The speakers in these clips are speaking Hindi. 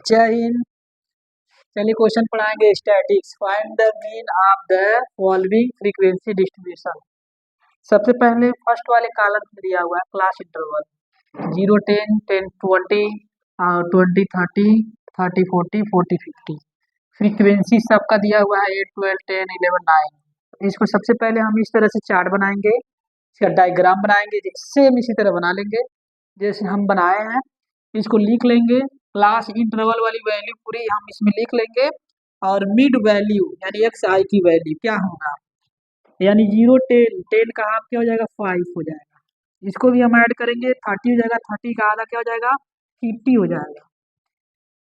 जय हिंद। चलिए क्वेश्चन पढ़ाएंगे statics. Find the mean of the following frequency distribution. सबसे पहले फर्स्ट वाले कॉलम में दिया हुआ है क्लास इंटरवल 0 10 10 20 20 30 30 40 40 50। फ्रीक्वेंसी सबका दिया हुआ है 8 12 10 11 9। इसको सबसे पहले हम इस तरह से चार्ट बनाएंगे, इसका डायग्राम बनाएंगे, सेम इसी तरह बना लेंगे जैसे हम बनाए हैं। इसको लिख लेंगे, क्लास इंटरवल वाली वैल्यू पूरी हम इसमें लिख लेंगे और मिड वैल्यू यानी एक्स आई की वैल्यू क्या होगा, यानी 0 10 10 का हाफ क्या हो जाएगा 5 हो जाएगा। इसको भी हम ऐड करेंगे, 30 हो जाएगा, 30 का आधा क्या हो जाएगा 50 हो जाएगा।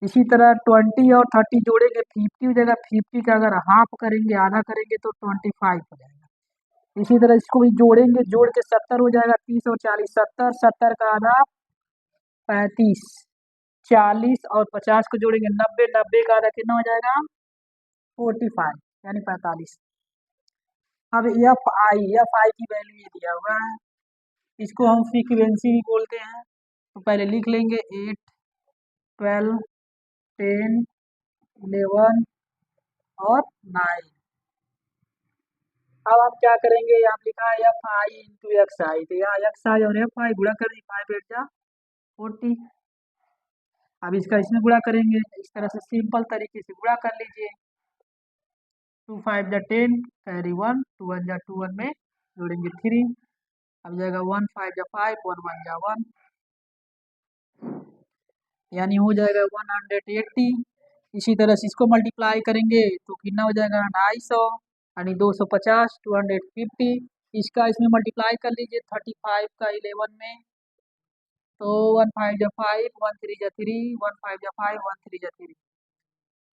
इसी तरह 20 और 30 जोड़ेंगे 50 हो जाएगा, 50 का अगर हाफ करेंगे आधा करेंगे तो 25 हो जाएगा। इसी तरह इसको भी जोड़ेंगे, जोड़ के 70 हो जाएगा, 30 और 40 70, 70 का आधा 35, 40 और 50 को जोड़ेंगे 90, 90 का आधा कितना हो जाएगा 45 यानी 45। अब एफ आई की वैल्यू ये दिया हुआ है, इसको हम फ्रीक्वेंसी भी बोलते हैं। तो पहले लिख लेंगे 8 12 10 11 और 9। अब हम क्या करेंगे, यहाँ लिखा है एफ आई इंटू एक्स आई, तो यहाँ एक्स आई और एफ आई गुणा कर दी, 5 8 जा 40। अब इसका इसमें गुणा करेंगे, इस तरह से सिंपल तरीके से गुणा कर लीजिए। 2 5 जा 10 कैरी 1 2 1 जा 2 1 में जोड़ेंगे 3, अब जाएगा 1 5 जा 5 1 1 जा 1 यानी हो जाएगा 180। इसी तरह से इसको मल्टीप्लाई करेंगे तो कितना हो जाएगा 250 यानी 250 250। इसका इसमें मल्टीप्लाई कर लीजिए 35 का 11 में, तो 1 5 जा 5 1 3 जा 3 1 5 जा 5 1 3 जा 3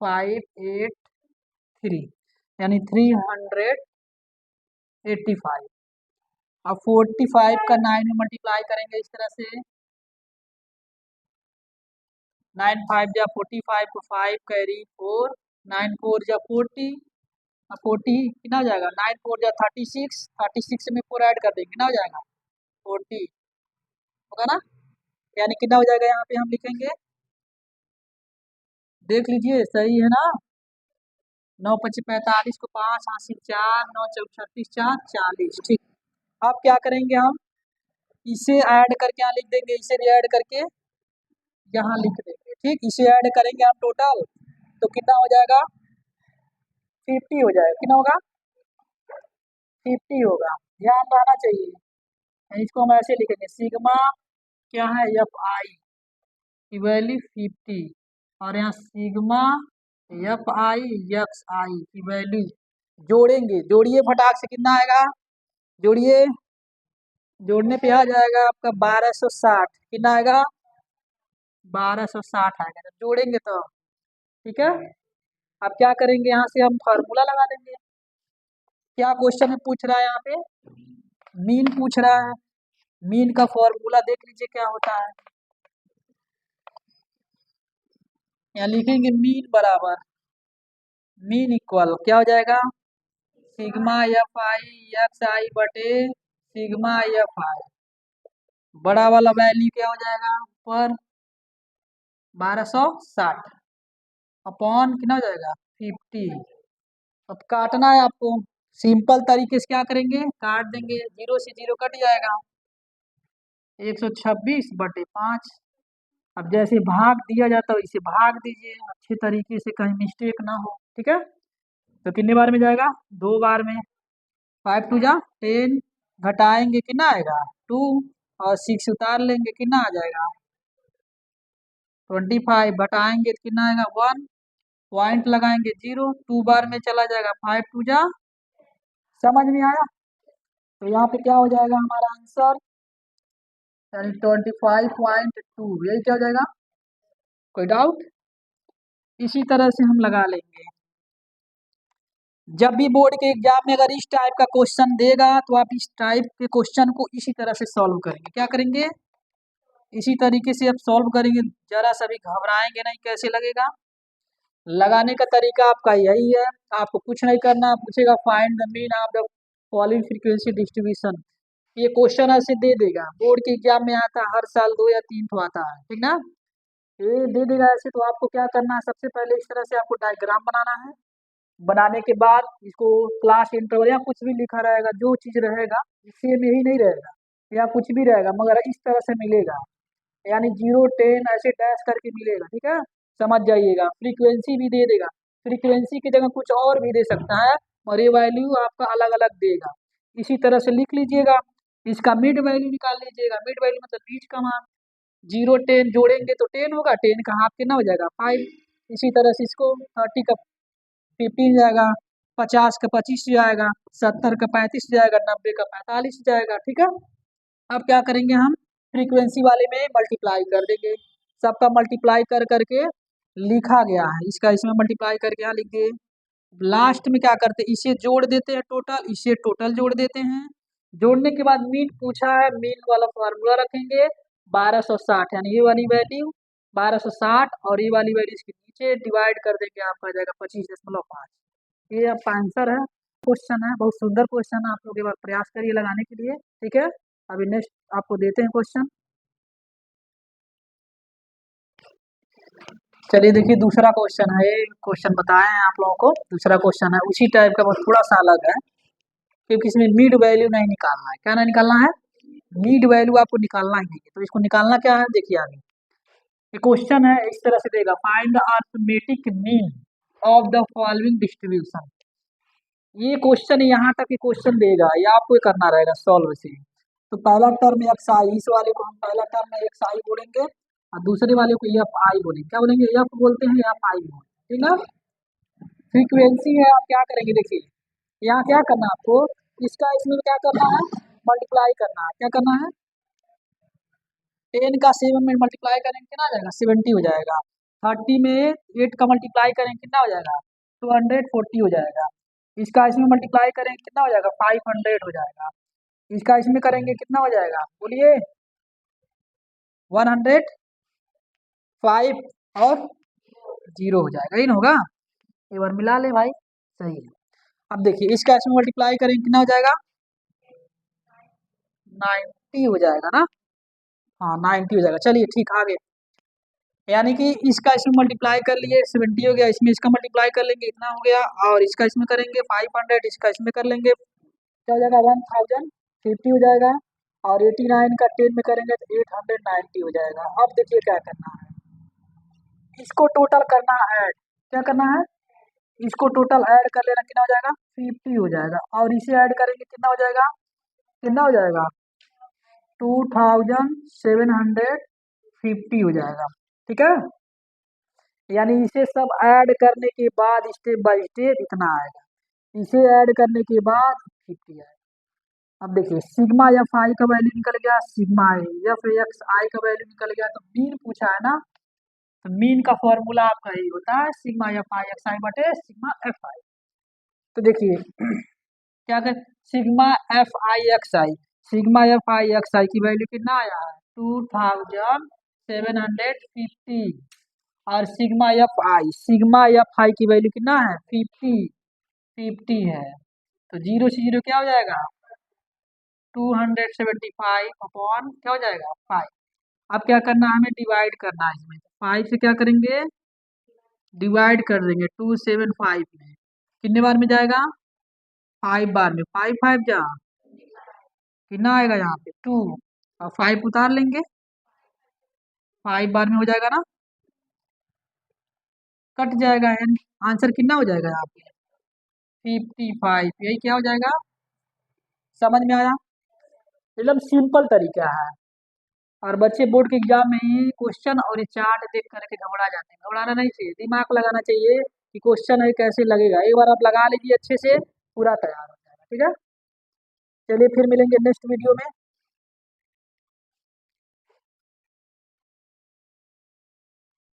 5 8 3 यानी 385। अब 45 का 9 में मल्टीप्लाई करेंगे इस तरह से, 9 5 जा 45 को 5 कैरी 4 9 4 जा 40, अब 40 कितना हो जाएगा 9 4 जा 36, 36 में 4 ऐड कर देंगे कितना हो जाएगा 40 होगा ना, यानी कितना हो जाएगा यहाँ पे हम लिखेंगे, देख लीजिए सही है ना। 9 5 45 को 5 हासिल 4 9 4 36 4 40। ठीक, अब क्या करेंगे हम इसे ऐड करके यहाँ लिख देंगे, इसे भी ऐड करके यहाँ लिख देंगे। ठीक, इसे ऐड करेंगे हम टोटल तो कितना हो जाएगा 50 हो जाएगा, कितना होगा 50 होगा। ध्यान रहना चाहिए, इसको हम ऐसे लिखेंगे सिग्मा क्या है एफ आई की वैल्यू 50 और यहाँ sigma F I X I की वैल्यू जोड़ेंगे। जोड़िए फटाक से, कितना आएगा जोड़िए, जोड़ने पे आ जाएगा आपका 1260, कितना आएगा 1260 आएगा जब जोड़ेंगे तो। ठीक है, अब क्या करेंगे यहाँ से हम फार्मूला लगा देंगे। क्या क्वेश्चन में पूछ रहा है, यहाँ पे मीन पूछ रहा है, मीन का फॉर्मूला देख लीजिए क्या होता है। यहाँ लिखेंगे मीन बराबर, मीन इक्वल क्या हो जाएगा sigma F I X I बटे सिग्मा एफ आई, बड़ा वाला वैल्यू क्या हो जाएगा पर 1260 अपॉन कितना हो जाएगा 50। अब काटना है आपको, सिंपल तरीके से क्या करेंगे काट देंगे, 0 से 0 कट जाएगा 126 बटे 5। अब जैसे भाग दिया जाता है इसे भाग दीजिए अच्छे तरीके से, कहीं मिस्टेक ना हो। ठीक है, तो कितने बार में जाएगा 2 बार में, 5 2 जा 10 घटाएंगे कितना आएगा 2 और 6 उतार लेंगे कितना आ जाएगा 25, घटाएंगे तो कितना आएगा 1, पॉइंट लगाएंगे 0, 2 बार में चला जाएगा 5 2 जा, समझ में आया। तो यहाँ पे क्या हो जाएगा हमारा आंसर यानी 25.2, यही क्या हो जाएगा, कोई डाउट। इसी तरह से हम लगा लेंगे, जब भी बोर्ड के एग्जाम में अगर इस टाइप का क्वेश्चन देगा तो आप इस टाइप के क्वेश्चन को इसी तरह से सॉल्व करेंगे। क्या करेंगे इसी तरीके से आप सॉल्व करेंगे, जरा सा भी घबराएंगे नहीं। कैसे लगेगा, लगाने का तरीका आपका यही है, आपको कुछ नहीं करना, पूछेगा find the mean of the following frequency distribution, ये क्वेश्चन ऐसे दे देगा, बोर्ड के एग्जाम में आता है हर साल 2 या 3 तो आता है, ठीक ना। ये दे देगा ऐसे, तो आपको क्या करना है, सबसे पहले इस तरह से आपको डायग्राम बनाना है। बनाने के बाद इसको क्लास इंटरवल या कुछ भी लिखा रहेगा, जो चीज़ रहेगा सेम यही नहीं रहेगा, या कुछ भी रहेगा मगर इस तरह से मिलेगा, यानी 0 10 ऐसे डैश करके मिलेगा, ठीक है। समझ जाइएगा। फ्रीक्वेंसी भी दे देगा, फ्रीक्वेंसी की जगह कुछ और भी दे सकता है, और ये वैल्यू आपका अलग अलग देगा। इसी तरह से लिख लीजिएगा। इसका मिड वैल्यू निकाल लीजिएगा, मिड वैल्यू मतलब बीच का मान। 0 10 जोड़ेंगे तो 10 होगा, 10 का हाफ कितना हो जाएगा 5। इसी तरह से इसको 30 का 15 जाएगा, 50 का 25 जाएगा, 70 का 35 जाएगा, 90 का 45 जाएगा, ठीक है। अब क्या करेंगे हम, फ्रीक्वेंसी वाले में मल्टीप्लाई कर देंगे, सबका मल्टीप्लाई कर करके लिखा गया है, इसका इसमें मल्टीप्लाई करके यहाँ लिख दिए। लास्ट में क्या करते हैं, इसे जोड़ देते हैं टोटल, इसे टोटल जोड़ देते हैं। जोड़ने के बाद मीन पूछा है, मीन वाला फार्मूला रखेंगे 1260, यानी ये वाली वैल्यू 1260 और ये वाली वैल्यू इसके नीचे डिवाइड कर देंगे, आपका आ जाएगा 25.5। ये आपका आंसर है। क्वेश्चन है, बहुत सुंदर क्वेश्चन है, आप लोग एक बार प्रयास करिए लगाने के लिए, ठीक है। अभी नेक्स्ट आपको देते हैं क्वेश्चन। चलिए देखिए, दूसरा क्वेश्चन है, क्वेश्चन बताए हैं आप लोगों को, दूसरा क्वेश्चन है उसी टाइप का, बस थोड़ा सा अलग है, क्योंकि इसमें मिड वैल्यू नहीं निकालना है। क्या नहीं निकालना है, मिड वैल्यू आपको निकालना ही है। तो इसको निकालना क्या है, देखिए आगे ये क्वेश्चन है, इस तरह से देगा, find the arithmetic mean of the following distribution. ये क्वेश्चन यहाँ तक ये क्वेश्चन देगा, ये आपको ही करना रहेगा सॉल्व से। तो पहला टर्म एक्स आई, इस वाले को हम पहला टर्म में एक्स आई बोलेंगे, और दूसरे वाले को एफ आई बोलेंगे। क्या बोलेंगे, एफ बोलते हैं, एफ आई बोलते हैं, ठीक है। फ्रीक्वेंसी है, आप क्या करेंगे, देखिए यहाँ क्या करना है आपको, इसका इसमें क्या करना है, मल्टीप्लाई करना है। क्या करना है, 10 का 7 में मल्टीप्लाई करेंगे कितना आ जाएगा, 70 हो जाएगा। 30 में 8 का मल्टीप्लाई करेंगे कितना हो जाएगा, 240 हो जाएगा। इसका इसमें मल्टीप्लाई करेंगे कितना हो जाएगा, 500 हो जाएगा। इसका इसमें करेंगे कितना हो जाएगा, बोलिए 105 और 0 हो जाएगा, ये ना होगा। एक बार मिला ले भाई, सही है। अब देखिए इसका इसमें मल्टीप्लाई करेंगे कितना हो जाएगा, 90 हो जाएगा ना, हाँ 90 हो जाएगा। चलिए ठीक, आगे यानी कि इसका इसमें मल्टीप्लाई कर लिए 70 हो गया, इसमें इसका मल्टीप्लाई कर लेंगे इतना हो गया, और इसका इसमें करेंगे 500, इसका इसमें कर लेंगे क्या हो जाएगा 1050 हो जाएगा, और 89 का 10 में करेंगे तो 890 हो जाएगा। अब देखिए क्या करना है, इसको टोटल करना है ऐड। क्या करना है, इसको टोटल ऐड कर लेना, कितना हो जाएगा 50 हो जाएगा, और इसे ऐड करेंगे कितना हो जाएगा, कितना हो जाएगा 2750 हो जाएगा, ठीक है। यानी इसे सब ऐड करने के बाद स्टेप बाय स्टेप इतना आएगा, इसे ऐड करने के बाद 50 आएगा। अब देखिए सिग्मा एफ आई का वैल्यू निकल गया, सिग्मा एफ एक्स आई का वैल्यू निकल गया, तो मीन पूछा है ना, तो मीन का फॉर्मूला आपका यही होता है, sigma F I X I बटे सिग्मा एफ आई। तो देखिए क्या कर, sigma F I X I, sigma F I X I की वैल्यू कितना आया है 2750, और सिग्मा एफ आई की वैल्यू कितना है 50 है। तो 0 से 0 क्या हो जाएगा 275 अपॉन क्या हो जाएगा 5। अब क्या करना है, हमें डिवाइड करना है इसमें, 5 से क्या करेंगे डिवाइड कर देंगे 275 में, कितने बार में जाएगा 5 बार में, 5 5 जा कितना आएगा यहाँ पे 2, और 5 उतार लेंगे, 5 बार में हो जाएगा ना, कट जाएगा, यानी आंसर कितना हो जाएगा यहाँ पे 55। यही क्या हो जाएगा, समझ में आया, एकदम सिंपल तरीका है। और बच्चे बोर्ड के एग्जाम में ही क्वेश्चन और ये चार्ट देख करके घबरा जाते हैं, घबराना नहीं चाहिए, दिमाग लगाना चाहिए कि क्वेश्चन है कैसे लगेगा। एक बार आप लगा लीजिए अच्छे से, पूरा तैयार हो जाएगा, ठीक है। चलिए फिर मिलेंगे नेक्स्ट वीडियो में।